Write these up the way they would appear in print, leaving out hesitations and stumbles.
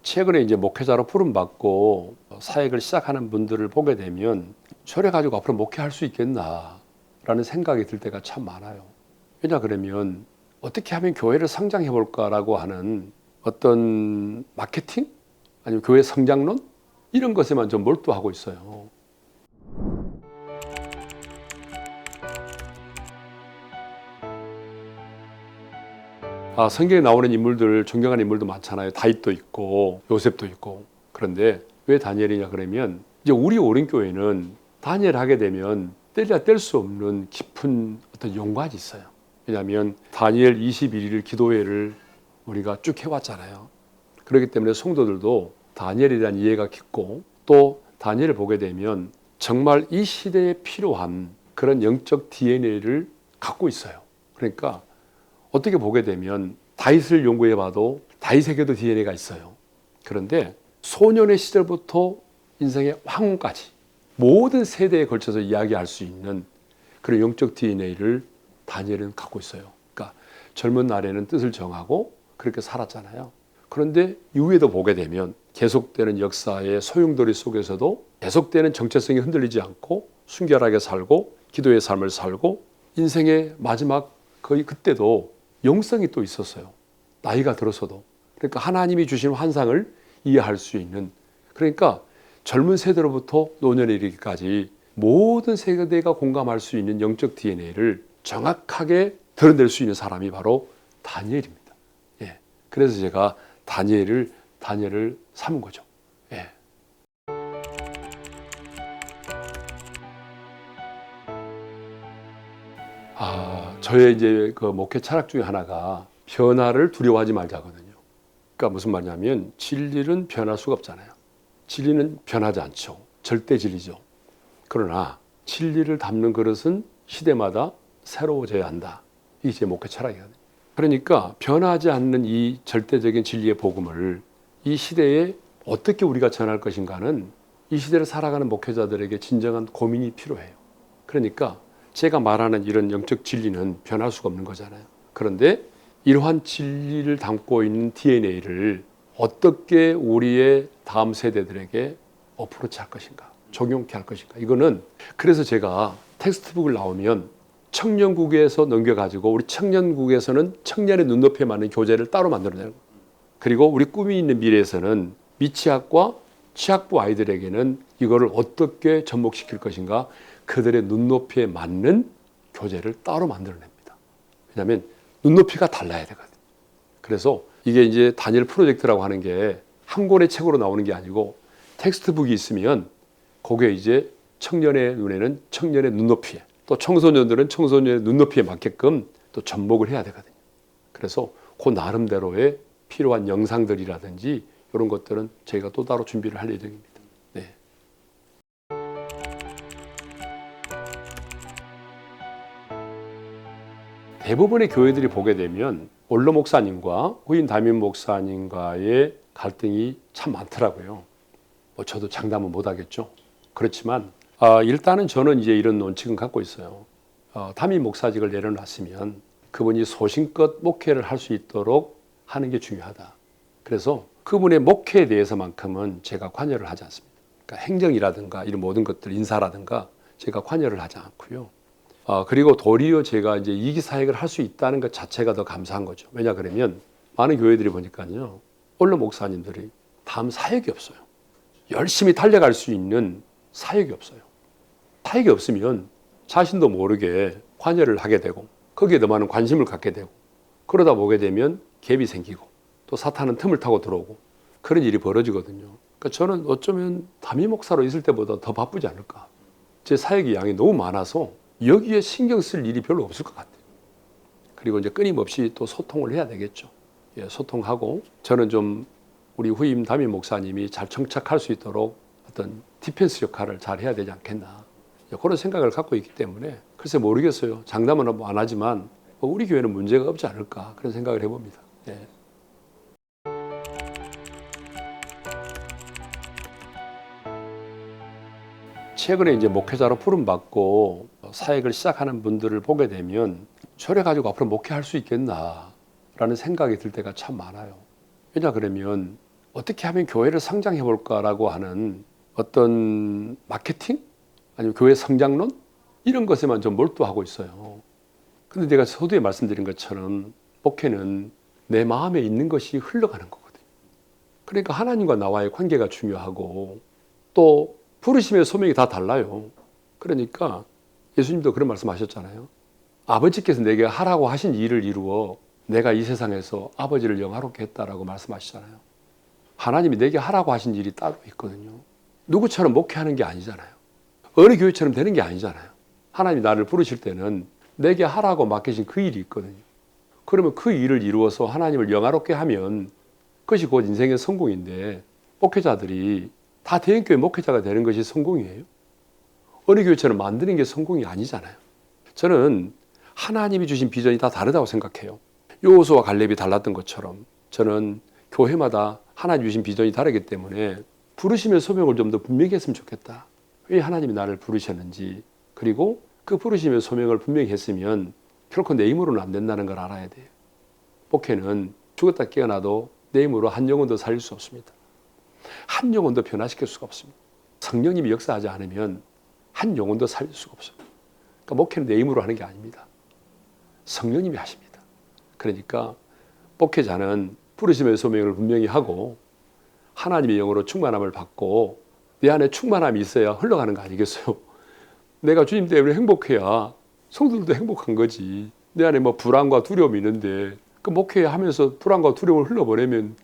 최근에 이제 목회자로 부름받고 사역을 시작하는 분들을 보게 되면 저래 가지고 앞으로 목회할 수 있겠나라는 생각이 들 때가 참 많아요. 왜냐 그러면 어떻게 하면 교회를 성장해 볼까라고 하는 어떤 마케팅 아니면 교회 성장론 이런 것에만 좀 몰두하고 있어요. 성경에 나오는 인물들, 존경하는 인물도 많잖아요. 다윗도 있고 요셉도 있고. 그런데 왜 다니엘이냐 그러면 이제 우리 오륜교회는 다니엘 하게 되면 떼려 뗄 수 없는 깊은 어떤 연관이 있어요. 왜냐하면 다니엘 21일 기도회를 우리가 쭉 해왔잖아요. 그렇기 때문에 성도들도 다니엘에 대한 이해가 깊고 또 다니엘을 보게 되면 정말 이 시대에 필요한 그런 영적 DNA를 갖고 있어요. 그러니까 어떻게 보게 되면 다윗을 연구해봐도 다윗에게도 DNA가 있어요. 그런데 소년의 시절부터 인생의 황혼까지 모든 세대에 걸쳐서 이야기할 수 있는 그런 영적 DNA를 다니엘은 갖고 있어요. 그러니까 젊은 날에는 뜻을 정하고 그렇게 살았잖아요. 그런데 이후에도 보게 되면 계속되는 역사의 소용돌이 속에서도 계속되는 정체성이 흔들리지 않고 순결하게 살고 기도의 삶을 살고 인생의 마지막 거의 그때도 영성이 또 있었어요. 나이가 들어서도. 그러니까 하나님이 주신 환상을 이해할 수 있는, 그러니까 젊은 세대로부터 노년에 이르기까지 모든 세대가 공감할 수 있는 영적 DNA를 정확하게 드러낼 수 있는 사람이 바로 다니엘입니다. 예. 그래서 제가 다니엘을 삼은 거죠. 예. 저의 이제 그 목회 철학 중에 하나가 변화를 두려워하지 말자거든요. 그러니까 무슨 말이냐면 진리는 변할 수가 없잖아요. 진리는 변하지 않죠. 절대 진리죠. 그러나 진리를 담는 그릇은 시대마다 새로워져야 한다. 이게 제 목회 철학이거든요. 그러니까 변하지 않는 이 절대적인 진리의 복음을 이 시대에 어떻게 우리가 전할 것인가는 이 시대를 살아가는 목회자들에게 진정한 고민이 필요해요. 그러니까 제가 말하는 이런 영적 진리는 변할 수가 없는 거잖아요. 그런데 이러한 진리를 담고 있는 DNA를 어떻게 우리의 다음 세대들에게 어프로치 할 것인가, 적용케 할 것인가. 이거는 그래서 제가 텍스트북을 나오면 청년국에서 넘겨가지고 우리 청년국에서는 청년의 눈높이에 맞는 교재를 따로 만들어내는 거예요. 그리고 우리 꿈이 있는 미래에서는 미취학과 취학부 아이들에게는 이거를 어떻게 접목시킬 것인가, 그들의 눈높이에 맞는 교재를 따로 만들어냅니다. 왜냐하면 눈높이가 달라야 되거든요. 그래서 이게 이제 다니엘 프로젝트라고 하는 게 한 권의 책으로 나오는 게 아니고 텍스트북이 있으면 거기에 이제 청년의 눈에는 청년의 눈높이에, 또 청소년들은 청소년의 눈높이에 맞게끔 또 접목을 해야 되거든요. 그래서 그 나름대로의 필요한 영상들이라든지 이런 것들은 저희가 또 따로 준비를 할 예정입니다. 네. 대부분의 교회들이 보게 되면 원로 목사님과 후임 담임 목사님과의 갈등이 참 많더라고요. 저도 장담은 못하겠죠. 그렇지만 일단은 저는 이제 이런 원칙은 갖고 있어요. 담임 목사직을 내려놨으면 그분이 소신껏 목회를 할 수 있도록 하는 게 중요하다. 그래서 그분의 목회에 대해서만큼은 제가 관여를 하지 않습니다. 그러니까 행정이라든가 이런 모든 것들, 인사라든가 제가 관여를 하지 않고요. 그리고 도리어 제가 이제 이기사역을 할 수 있다는 것 자체가 더 감사한 거죠. 왜냐 그러면 많은 교회들이 보니까요, 원로 목사님들이 다음 사역이 없어요. 열심히 달려갈 수 있는 사역이 없어요. 사역이 없으면 자신도 모르게 관여를 하게 되고 거기에 더 많은 관심을 갖게 되고 그러다 보게 되면 갭이 생기고 또 사탄은 틈을 타고 들어오고 그런 일이 벌어지거든요. 그러니까 저는 어쩌면 담임 목사로 있을 때보다 더 바쁘지 않을까. 제 사역의 양이 너무 많아서 여기에 신경 쓸 일이 별로 없을 것 같아요. 그리고 이제 끊임없이 또 소통을 해야 되겠죠. 예, 소통하고 저는 좀 우리 후임 담임 목사님이 잘 청착할 수 있도록 어떤 디펜스 역할을 잘 해야 되지 않겠나. 그런 생각을 갖고 있기 때문에 글쎄 모르겠어요. 장담은 안 하지만 우리 교회는 문제가 없지 않을까 그런 생각을 해봅니다. 예. 최근에 이제 목회자로 부름받고 사역을 시작하는 분들을 보게 되면 저래 가지고 앞으로 목회할 수 있겠나라는 생각이 들 때가 참 많아요. 왜냐 그러면 어떻게 하면 교회를 성장해 볼까라고 하는 어떤 마케팅? 아니면 교회 성장론? 이런 것에만 좀 몰두하고 있어요. 근데 내가 서두에 말씀드린 것처럼 목회는 내 마음에 있는 것이 흘러가는 거거든요. 그러니까 하나님과 나와의 관계가 중요하고 또 부르심의 소명이 다 달라요. 그러니까 예수님도 그런 말씀하셨잖아요. 아버지께서 내게 하라고 하신 일을 이루어 내가 이 세상에서 아버지를 영화롭게 했다라고 말씀하시잖아요. 하나님이 내게 하라고 하신 일이 따로 있거든요. 누구처럼 목회하는 게 아니잖아요. 어느 교회처럼 되는 게 아니잖아요. 하나님이 나를 부르실 때는 내게 하라고 맡기신 그 일이 있거든요. 그러면 그 일을 이루어서 하나님을 영화롭게 하면 그것이 곧 인생의 성공인데, 목회자들이 다 대형교회 목회자가 되는 것이 성공이에요? 어느 교회처럼 만드는 게 성공이 아니잖아요. 저는 하나님이 주신 비전이 다 다르다고 생각해요. 여호수아와 갈렙이 달랐던 것처럼 저는 교회마다 하나님 주신 비전이 다르기 때문에 부르심의 소명을 좀 더 분명히 했으면 좋겠다. 왜 하나님이 나를 부르셨는지, 그리고 그 부르심의 소명을 분명히 했으면 결코 내 힘으로는 안 된다는 걸 알아야 돼요. 목회는 죽었다 깨어나도 내 힘으로 한 영혼도 살릴 수 없습니다. 한 영혼도 변화시킬 수가 없습니다. 성령님이 역사하지 않으면 한 영혼도 살릴 수가 없습니다. 그러니까 목회는 내 힘으로 하는 게 아닙니다. 성령님이 하십니다. 그러니까 목회자는 부르심의 소명을 분명히 하고 하나님의 영으로 충만함을 받고 내 안에 충만함이 있어야 흘러가는 거 아니겠어요? 내가 주님 때문에 행복해야 성도들도 행복한 거지. 내 안에 뭐 불안과 두려움이 있는데 그 목회하면서 불안과 두려움을 흘려보내면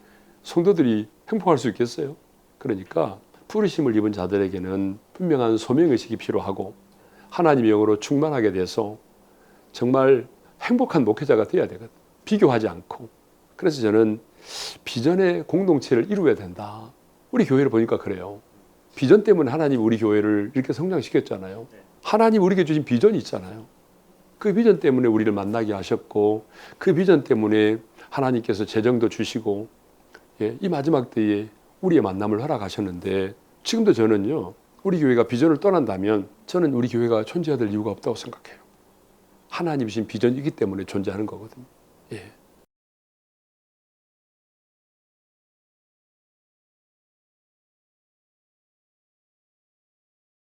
성도들이 행복할 수 있겠어요? 그러니까 부르심을 입은 자들에게는 분명한 소명의식이 필요하고 하나님의 영으로 충만하게 돼서 정말 행복한 목회자가 돼야 되거든요. 비교하지 않고. 그래서 저는 비전의 공동체를 이루어야 된다. 우리 교회를 보니까 그래요. 비전 때문에 하나님이 우리 교회를 이렇게 성장시켰잖아요. 하나님 우리에게 주신 비전이 있잖아요. 그 비전 때문에 우리를 만나게 하셨고 그 비전 때문에 하나님께서 재정도 주시고 이 마지막 때에 우리의 만남을 허락하셨는데, 지금도 저는요, 우리 교회가 비전을 떠난다면 저는 우리 교회가 존재해야 될 이유가 없다고 생각해요. 하나님 주신 비전이기 때문에 존재하는 거거든요. 예.